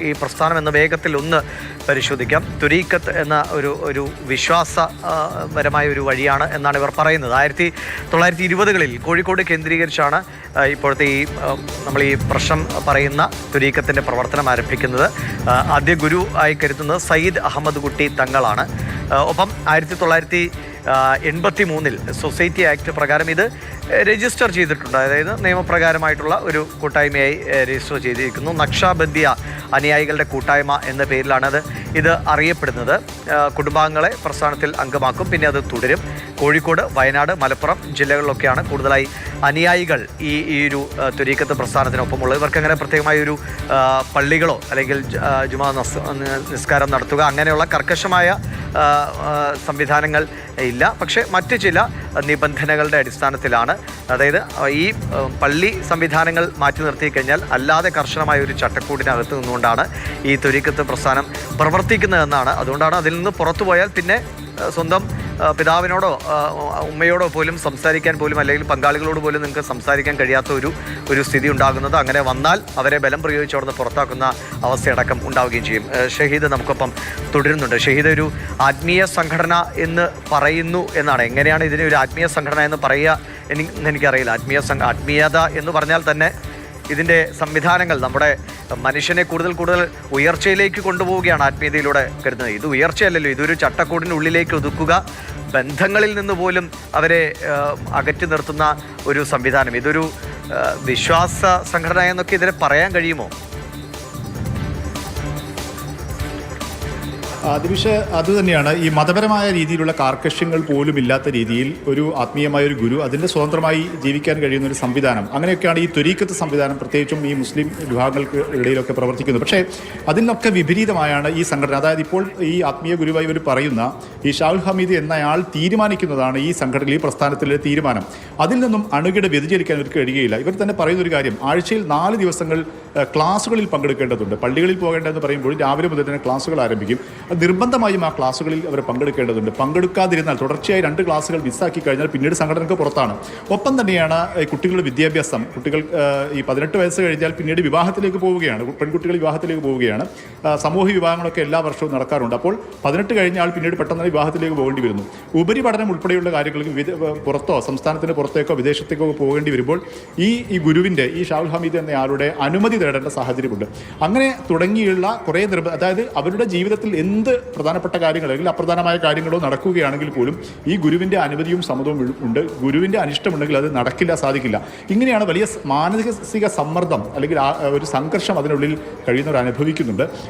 ഈ പ്രസ്ഥാനം എന്ന വേഗത്തിൽ ഒന്ന് പരിശോധിക്കാം. തുരീഖത്ത് എന്ന ഒരു വിശ്വാസപരമായ ഒരു വഴിയാണ് എന്നാണ് ഇവർ പറയുന്നത്. 1920-കളിൽ കോഴിക്കോട് കേന്ദ്രീകരിച്ചാണ് ഇപ്പോഴത്തെ നമ്മൾ ഈ പ്രശ്നം പറയുന്ന തുരീഖത്തിൻ്റെ പ്രവർത്തനം ആരംഭിക്കുന്നത്. ആദ്യ ഗുരു ആയി കരുതുന്നത് സയ്യിദ് അഹമ്മദ് കുട്ടി തങ്ങളാണ്. ഒപ്പം 1983-ൽ സൊസൈറ്റി ആക്ട് പ്രകാരം ഇത് രജിസ്റ്റർ ചെയ്തിട്ടുണ്ട്. അതായത് നിയമപ്രകാരമായിട്ടുള്ള ഒരു കൂട്ടായ്മയായി രജിസ്റ്റർ ചെയ്തിരിക്കുന്നു. നക്ഷാബന്ദിയ അനുയായികളുടെ കൂട്ടായ്മ എന്ന പേരിലാണ് ഇത് അറിയപ്പെടുന്നത്. കുടുംബാംഗങ്ങളെ പ്രസ്ഥാനത്തിൽ അംഗമാക്കും, പിന്നെ അത് തുടരും. കോഴിക്കോട്, വയനാട്, മലപ്പുറം ജില്ലകളിലൊക്കെയാണ് കൂടുതലായി അനുയായികൾ ഈ ഒരു തുരീഖത്ത് പ്രസ്ഥാനത്തിനൊപ്പമുള്ളത്. ഇവർക്കങ്ങനെ പ്രത്യേകമായ ഒരു പള്ളികളോ അല്ലെങ്കിൽ ജുമാ നിസ്കാരം നടത്തുക അങ്ങനെയുള്ള കർക്കശമായ സംവിധാനങ്ങൾ ഇല്ല. പക്ഷേ മറ്റ് ചില നിബന്ധനകളുടെ അടിസ്ഥാനത്തിലാണ്, അതായത് ഈ പള്ളി സംവിധാനങ്ങൾ മാറ്റി നിർത്തി കഴിഞ്ഞാൽ അല്ലാതെ കർശനമായ ഒരു ചട്ടക്കൂടിനകത്ത് നിന്നുകൊണ്ടാണ് ഈ തുരീഖത്ത് പ്രസ്ഥാനം പ്രവർത്തിക്കുന്നതെന്നാണ്. അതുകൊണ്ടാണ് അതിൽ നിന്ന് പുറത്തു പോയാൽ പിന്നെ സ്വന്തം പിതാവിനോടോ ഉമ്മയോടോ പോലും സംസാരിക്കാൻ പോലും, അല്ലെങ്കിൽ പങ്കാളികളോട് പോലും നിങ്ങൾക്ക് സംസാരിക്കാൻ കഴിയാത്ത ഒരു സ്ഥിതി ഉണ്ടാകുന്നത്. അങ്ങനെ വന്നാൽ അവരെ ബലം പ്രയോഗിച്ച് അവിടെ നിന്ന് പുറത്താക്കുന്ന അവസ്ഥയടക്കം ഉണ്ടാവുകയും ചെയ്യും. ഷഹീദ് നമുക്കൊപ്പം തുടരുന്നുണ്ട്. ഷഹീദ്, ഒരു ആത്മീയ സംഘടന എന്ന് പറയുന്നു എന്നാണ്. എങ്ങനെയാണ് ഇതിനെ ഒരു ആത്മീയ സംഘടന എന്ന് പറയുക എനിക്കറിയില്ല. ആത്മീയത എന്ന് പറഞ്ഞാൽ തന്നെ ഇതിൻ്റെ സംവിധാനങ്ങൾ നമ്മുടെ മനുഷ്യനെ കൂടുതൽ ഉയർച്ചയിലേക്ക് കൊണ്ടുപോവുകയാണ് ആത്മീയതയിലൂടെ കരുതുന്നത്. ഇത് ഉയർച്ചയല്ലല്ലോ, ഇതൊരു ചട്ടക്കൂടിനുള്ളിലേക്ക് ഒതുക്കുക, ബന്ധങ്ങളിൽ നിന്ന് പോലും അവരെ അകറ്റി നിർത്തുന്ന ഒരു സംവിധാനം. ഇതൊരു വിശ്വാസ സംഘടന എന്നൊക്കെ ഇതിനെ പറയാൻ കഴിയുമോ? ദിവിഷ്, അതുതന്നെയാണ് ഈ മതപരമായ രീതിയിലുള്ള കാർക്കശ്യങ്ങൾ പോലും ഇല്ലാത്ത രീതിയിൽ ഒരു ആത്മീയമായ ഒരു ഗുരു, അതിൻ്റെ സ്വതന്ത്രമായി ജീവിക്കാൻ കഴിയുന്ന ഒരു സംവിധാനം, അങ്ങനെയൊക്കെയാണ് ഈ തുരീഖത്ത് സംവിധാനം പ്രത്യേകിച്ചും ഈ മുസ്ലിം വിഭാഗങ്ങൾക്ക് ഇടയിലൊക്കെ പ്രവർത്തിക്കുന്നത്. പക്ഷേ അതിനൊക്കെ വിപരീതമായാണ് ഈ സംഘടന. അതായത് ഇപ്പോൾ ഈ ആത്മീയ ഗുരുവായി ഇവർ പറയുന്ന ഈ ഷാഹുൽ ഹമീദ് എന്നയാൾ തീരുമാനിക്കുന്നതാണ് ഈ സംഘടനയിൽ, ഈ പ്രസ്ഥാനത്തിലെ തീരുമാനം. അതിൽ നിന്നും അണുകിട വ്യതിചലിക്കാൻ ഇവർക്ക് കഴിയുകയില്ല. ഇവർ തന്നെ പറയുന്നൊരു കാര്യം, ആഴ്ചയിൽ 4 ദിവസങ്ങൾ ക്ലാസ്സുകളിൽ പങ്കെടുക്കേണ്ടതുണ്ട്. പള്ളികളിൽ പോകേണ്ടതെന്ന് പറയുമ്പോൾ രാവിലെ മുതൽ തന്നെ ക്ലാസ്സുകൾ ആരംഭിക്കും. നിർബന്ധമായും ആ ക്ലാസ്സുകളിൽ അവർ പങ്കെടുക്കേണ്ടതുണ്ട്. പങ്കെടുക്കാതിരുന്നാൽ, തുടർച്ചയായി 2 ക്ലാസ്സുകൾ മിസ്സാക്കി കഴിഞ്ഞാൽ പിന്നീട് സംഘടനക്ക് പുറത്താണ്. ഒപ്പം തന്നെയാണ് കുട്ടികളുടെ വിദ്യാഭ്യാസം. കുട്ടികൾ ഈ 18 വയസ്സ് കഴിഞ്ഞാൽ പിന്നീട് വിവാഹത്തിലേക്ക് പോവുകയാണ്, പെൺകുട്ടികൾ വിവാഹത്തിലേക്ക് പോവുകയാണ്. സാമൂഹ്യ വിവാഹങ്ങളൊക്കെ എല്ലാ വർഷവും നടക്കാറുണ്ട്. അപ്പോൾ 18 കഴിഞ്ഞാൽ പിന്നീട് പെട്ടെന്ന് വിവാഹത്തിലേക്ക് പോകേണ്ടി വരുന്നു. ഉപരിപഠനം ഉൾപ്പെടെയുള്ള കാര്യങ്ങൾക്ക് പുറത്തോ സംസ്ഥാനത്തിന് പുറത്തേക്കോ വിദേശത്തേക്കോ പോകേണ്ടി വരുമ്പോൾ ഈ ഗുരുവിൻ്റെ, ഈ ഷാഹുൽ ഹമീദ് എന്നയാളുടെ അനുമതി തേടേണ്ട സാഹചര്യമുണ്ട്. അങ്ങനെ തുടങ്ങിയുള്ള കുറേ അതായത് അവരുടെ ജീവിതത്തിൽ എന്ത് പ്രധാനപ്പെട്ട കാര്യങ്ങൾ അല്ലെങ്കിൽ അപ്രധാനമായ കാര്യങ്ങളോ നടക്കുകയാണെങ്കിൽ പോലും ഈ ഗുരുവിൻ്റെ അനുമതിയും സമ്മതവും ഉണ്ട്. ഗുരുവിൻ്റെ അനിഷ്ടമുണ്ടെങ്കിൽ അത് നടക്കില്ല, സാധിക്കില്ല. ഇങ്ങനെയാണ് വലിയ മാനസിക സമ്മർദ്ദം അല്ലെങ്കിൽ ഒരു സംഘർഷം അതിനുള്ളിൽ കഴിയുന്നവർ അനുഭവിക്കുന്നുണ്ട്.